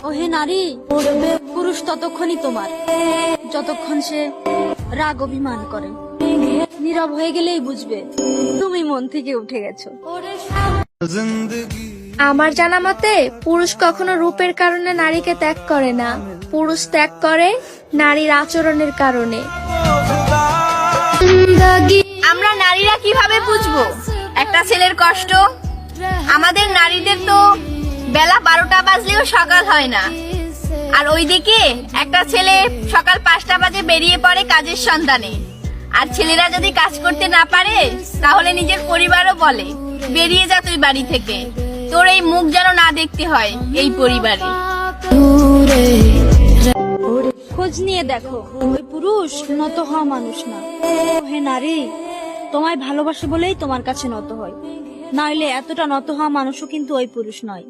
ও হে নারী, পুরুষ ততক্ষণই তোমার যতক্ষণ সে রাগ অভিমান করে। নীরব হয়ে গেলেই বুঝবে তুমি মন থেকে উঠে গেছো। আমার জানা মতে পুরুষ কখনো রূপের কারণে নারীকে ত্যাগ করে না, পুরুষ ত্যাগ করে নারীর আচরণের কারণে। আমরা নারীরা কিভাবে বুঝবো একটা ছেলের কষ্ট? আমাদের নারীদের তো বেলা 12টা বাজলেও সকাল হয় না, আর ওইদিকে একটা ছেলে সকাল 5টা বাজে বেরিয়ে পড়ে কাজের সন্ধানে। আর ছেলেরা যদি কাজ করতে না পারে তাহলে নিজের পরিবারও বলে বেরিয়ে যা তুই বাড়ি থেকে, তোর এই মুখ যেন না দেখতে হয় এই পরিবারে। খোঁজ নিয়ে দেখো, ওই পুরুষ নত হওয়া মানুষ না। ও হে নারী, তোমায় ভালোবাসে বলেই তোমার কাছে নত হয়, নইলে এতটা নত হওয়া মানুষও কিন্তু ওই পুরুষ নয়।